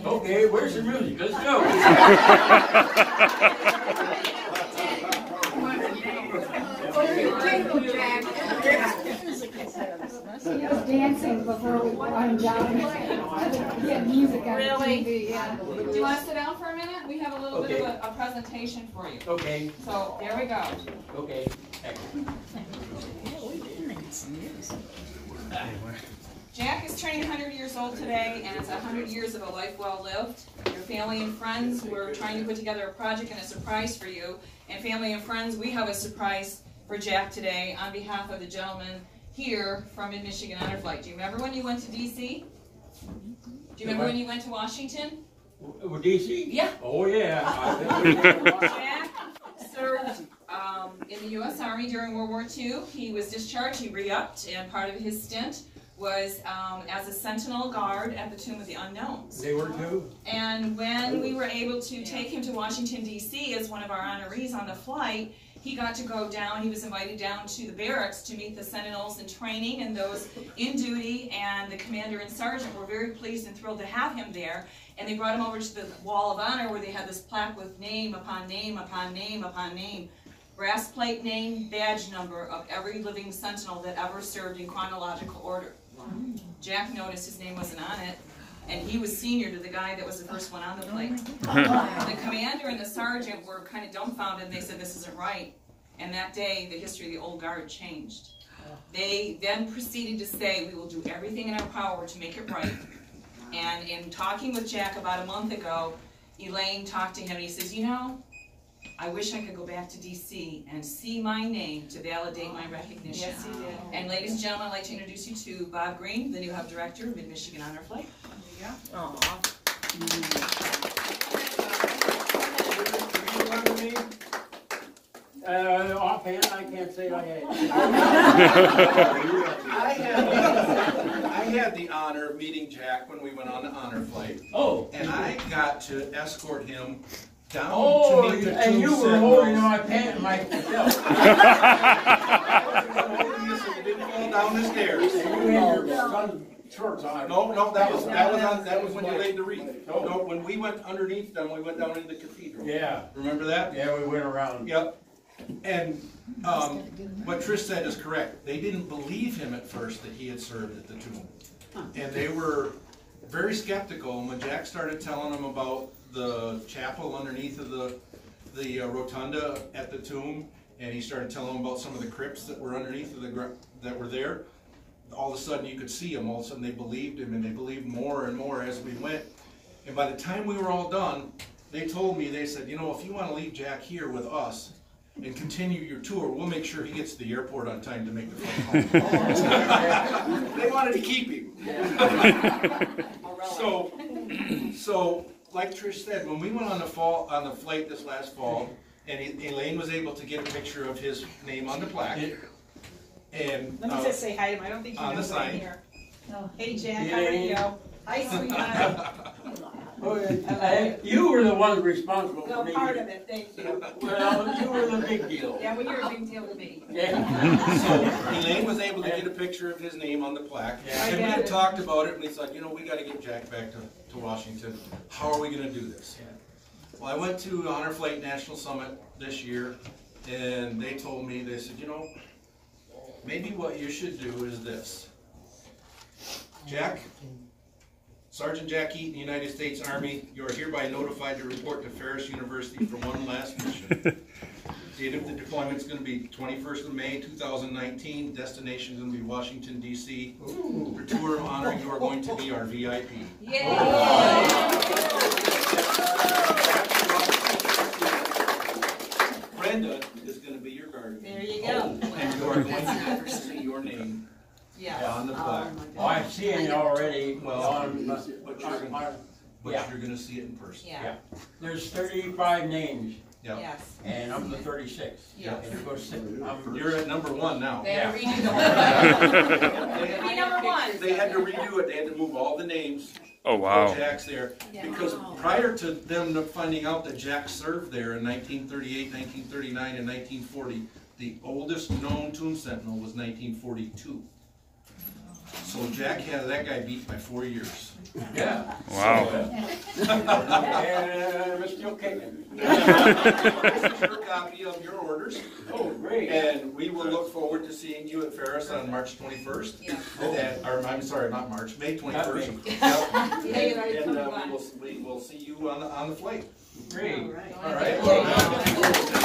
Okay, where's the music? Let's go. He was dancing before we wound down. He had music on Really? TV, yeah. Do you want to sit down for a minute? We have a little bit of a presentation for you. Okay. So there we go. Okay. Excellent. Jack is turning 100 years old today, and it's 100 years of a life well lived. Your family and friends, we're trying to put together a project and a surprise for you. And family and friends, we have a surprise for Jack today on behalf of the gentleman here from Mid-Michigan Honor Flight. Do you remember when you went to D.C.? Do you remember when you went to Washington? D.C.? Yeah. Oh, yeah. Jack served in the U.S. Army during World War II. He was discharged, he re-upped, and part of his stint was as a sentinel guard at the Tomb of the Unknowns. They were too? And when we were able to take him to Washington, D.C. as one of our honorees on the flight, he got to go down, he was invited down to the barracks to meet the sentinels in training and those in duty, and the commander and sergeant were very pleased and thrilled to have him there. And they brought him over to the Wall of Honor where they had this plaque with name upon name upon name upon name. Brass plate name, badge number of every living sentinel that ever served in chronological order. Jack noticed his name wasn't on it, and he was senior to the guy that was the first one on the plate. The commander and the sergeant were kind of dumbfounded, and they said, this isn't right. And that day, the history of the old guard changed. They then proceeded to say, we will do everything in our power to make it right. And in talking with Jack about a month ago, Elaine talked to him, and he says, you know, I wish I could go back to D.C. and see my name to validate my recognition. Yes, he did. And ladies and gentlemen, I'd like to introduce you to Bob Green, the new hub director of Mid-Michigan Honor Flight. There you go. Offhand, I can't say I had. I had the honor of meeting Jack when we went on the honor flight. Oh. And I got to escort him down Oh, to meet the and you were sentinels. holding my pant myself. So you didn't fall down the stairs. You had your son's shorts on. No, that was when you laid the wreath. No, when we went underneath them, we went down into the cathedral. Yeah. Remember that? Yeah, we went around. Yep. And what Trish said is correct. They didn't believe him at first that he had served at the tomb. And they were very skeptical. And when Jack started telling them about the chapel underneath of the rotunda at the tomb, and he started telling them about some of the crypts that were underneath of that were there, all of a sudden you could see them. All of a sudden they believed him, and they believed more and more as we went. And by the time we were all done, they told me, they said, you know, if you want to leave Jack here with us and continue your tour, we'll make sure he gets to the airport on time to make the flight home. They wanted to keep him. So, like Trish said, when we went on the flight this last fall, and Elaine was able to get a picture of his name on the plaque. And Let me just say hi to him. I don't think he on the knows I'm sign. here. Hey, Jack, how are you? Hi, sweetheart. You were the one responsible for No, me. part of it, thank you. Well, you were the big deal. Yeah, well, you're a big deal to me. Yeah. So Elaine was able to get a picture of his name on the plaque. Yeah. And we had talked about it, and we thought, you know, we got to get Jack back to Washington. How are we going to do this? Well, I went to Honor Flight National Summit this year, and they told me, they said, you know, maybe what you should do is this. Jack, Sergeant Jack Eaton, United States Army, you are hereby notified to report to Ferris University for one last mission. Date of the deployment is going to be 21st of May, 2019. Destination is going to be Washington, D.C. For tour of honor, you are going to be our VIP. Brenda is going to be your guardian. There you go. And you are going to see your name on the plaque. Oh, I've seen it already. Well, But you're going to see it in person. Yeah. there's 35 names, Yep. Yes. and I'm the 36. Yeah. And of course, You're at number 1 now. They had to redo the whole thing. Be number 1. They had to redo it. They had to move all the names. Oh, wow. Jack's there. Because prior to them finding out that Jack served there in 1938, 1939, and 1940, the oldest known tomb sentinel was 1942. So Jack had that guy beat by 4 years. Yeah. Wow. And we're still kicking. This is your copy of your orders. Oh, great. And we will look forward to seeing you at Ferris on March 21st. Yeah. Or, I'm sorry, not March, May 21st. Yep. And we will see you on the flight. Great. All right.